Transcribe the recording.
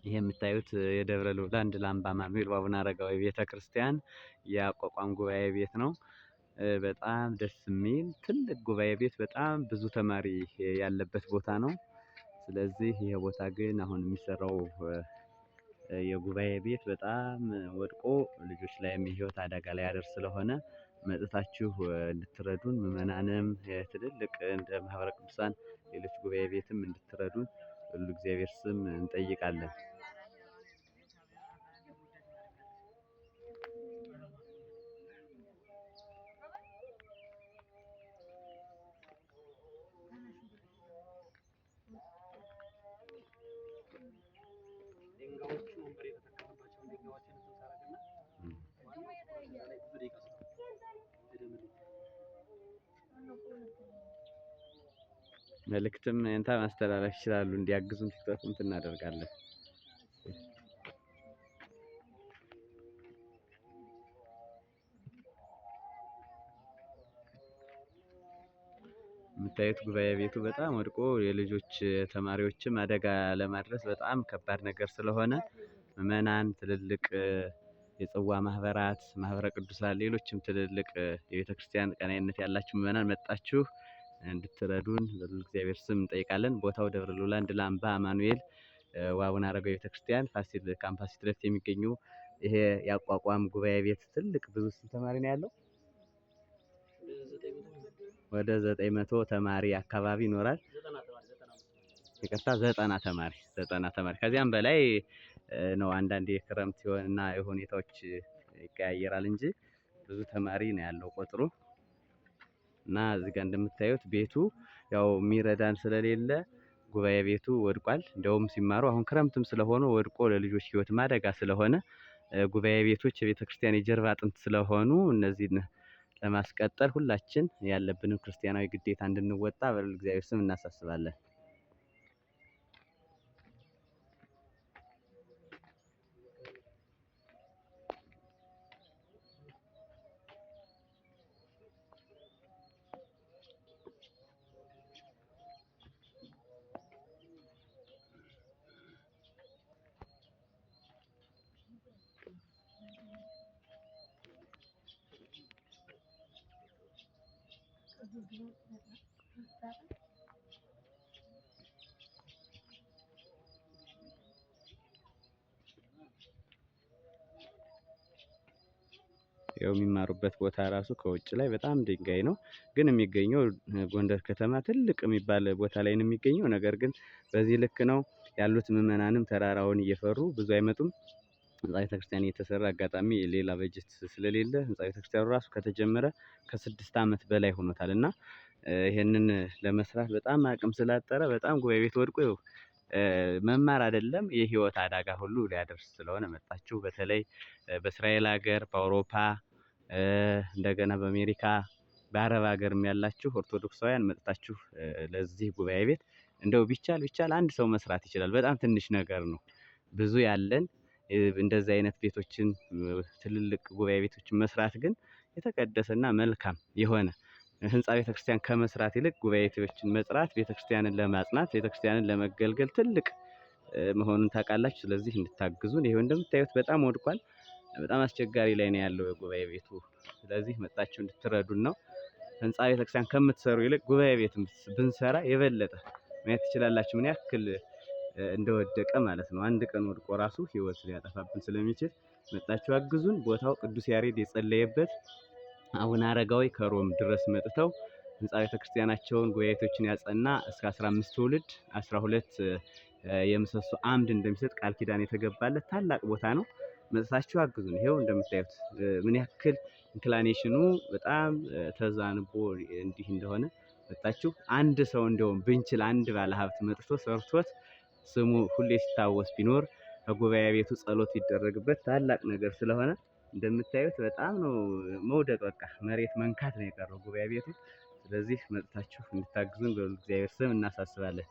ይሄ የምታዩት የደብረ ልዑላን ድል-አምባ አማኑኤል ወአቡነ አረጋዊ ቤተክርስቲያን የአቋቋም ጉባኤ ቤት ነው። በጣም ደስ የሚል ትልቅ ጉባኤ ቤት፣ በጣም ብዙ ተማሪ ያለበት ቦታ ነው። ስለዚህ ይሄ ቦታ ግን አሁን የሚሰራው የጉባኤ ቤት በጣም ወድቆ ልጆች ላይ የህይወት አደጋ ላይ ያደርስ ስለሆነ መጥታችሁ እንድትረዱን ምዕመናንም ትልልቅ እንደ ማህበረ ቅዱሳን ሌሎች ጉባኤ ቤትም እንድትረዱን ሁሉ እግዚአብሔር ስም እንጠይቃለን። መልእክትም እንታ ማስተላለፍ ይችላሉ እንዲያግዙን ቲክቶክም እናደርጋለን። የምታዩት ጉባኤ ቤቱ በጣም ወድቆ የልጆች ተማሪዎችም አደጋ ለማድረስ በጣም ከባድ ነገር ስለሆነ ምዕመናን፣ ትልልቅ የጽዋ ማህበራት፣ ማህበረ ቅዱሳን፣ ሌሎችም ትልልቅ የቤተክርስቲያን ቀናኢነት ያላችሁ ምዕመናን መጣችሁ እንድትረዱን በእግዚአብሔር ስም እንጠይቃለን። ቦታው ደብረ ልዑላን ድል-አምባ አማኑኤል ወአቡነ አረጋዊ ቤተክርስቲያን ፋሲል ካምፓስ ፊት ለፊት የሚገኙ ይሄ የአቋቋም ጉባኤ ቤት ትልቅ ብዙ ተማሪ ነው ያለው። ወደ 900 ተማሪ አካባቢ ይኖራል። ይቅርታ 90 ተማሪ ከዚያም በላይ ነው። አንዳንድ የክረምት እና የሁኔታዎች ይቀያየራል እንጂ ብዙ ተማሪ ነው ያለው ቁጥሩ። እና እዚህ ጋር እንደምታዩት ቤቱ ያው የሚረዳን ስለሌለ ጉባኤ ቤቱ ወድቋል። እንደውም ሲማሩ አሁን ክረምትም ስለሆነ ወድቆ ለልጆች ህይወት ማደጋ ስለሆነ ጉባኤ ቤቶች የቤተክርስቲያን የጀርባ አጥንት ስለሆኑ እነዚህን ለማስቀጠል ሁላችን ያለብንን ክርስቲያናዊ ግዴታ እንድንወጣ በእግዚአብሔር ስም እናሳስባለን። ያው የሚማሩበት ቦታ ራሱ ከውጭ ላይ በጣም ድንጋይ ነው፣ ግን የሚገኘው ጎንደር ከተማ ትልቅ የሚባል ቦታ ላይ ነው የሚገኘው። ነገር ግን በዚህ ልክ ነው ያሉት ምዕመናንም ተራራውን እየፈሩ ብዙ አይመጡም። ህንጻ ቤተክርስቲያን እየተሰራ አጋጣሚ ሌላ በጀት ስለሌለ ህንጻ ቤተክርስቲያኑ ራሱ ከተጀመረ ከ6 ዓመት በላይ ሆኖታል እና ይሄንን ለመስራት በጣም አቅም ስላጠረ በጣም ጉባኤ ቤት ወድቆ መማር አይደለም የህይወት አደጋ ሁሉ ሊያደርስ ስለሆነ መጣችሁ በተለይ በእስራኤል ሀገር፣ በአውሮፓ እንደገና በአሜሪካ፣ በአረብ ሀገርም ያላችሁ ኦርቶዶክሳውያን መጥታችሁ ለዚህ ጉባኤ ቤት እንደው ቢቻል አንድ ሰው መስራት ይችላል። በጣም ትንሽ ነገር ነው። ብዙ ያለን እንደዚህ አይነት ቤቶችን ትልልቅ ጉባኤ ቤቶችን መስራት ግን የተቀደሰና መልካም የሆነ ህንጻ ቤተክርስቲያን ከመስራት ይልቅ ጉባኤ ቤቶችን መስራት ቤተክርስቲያንን ለማጽናት ቤተክርስቲያንን ለመገልገል ትልቅ መሆኑን ታውቃላችሁ። ስለዚህ እንድታግዙን። ይሄው እንደምታዩት በጣም ወድቋል። በጣም አስቸጋሪ ላይ ነው ያለው ጉባኤ ቤቱ። ስለዚህ መጣችሁ እንድትረዱን ነው። ህንጻ ቤተክርስቲያን ከምትሰሩ ይልቅ ጉባኤ ቤት ብንሰራ የበለጠ ማየት ትችላላችሁ ምን ያክል እንደወደቀ ማለት ነው። አንድ ቀን ወድቆ ራሱ ህይወት ሊያጠፋብን ስለሚችል መጣችሁ አግዙን። ቦታው ቅዱስ ያሬድ የጸለየበት አቡነ አረጋዊ ከሮም ድረስ መጥተው ህንጻ ቤተክርስቲያናቸውን ጉባኤቶችን ያጸና እስከ 15 ትውልድ 12 የምሰሶ አምድ እንደሚሰጥ ቃል ኪዳን የተገባለት ታላቅ ቦታ ነው። መጥታችሁ አግዙን። ይሄው እንደምታዩት ምን ያክል ኢንክላኔሽኑ በጣም ተዛንቦ እንዲህ እንደሆነ መጣችሁ አንድ ሰው እንደውም ብንችል አንድ ባለሀብት መጥቶ ሰርቶት ስሙ ሁሌ ሲታወስ ቢኖር ከጉባኤ ቤቱ ጸሎት ይደረግበት ታላቅ ነገር ስለሆነ እንደምታዩት በጣም ነው መውደቅ፣ በቃ መሬት መንካት ነው የቀረው ጉባኤ ቤቱ። ስለዚህ መጥታችሁ እንድታግዙን በእግዚአብሔር ስም እናሳስባለን።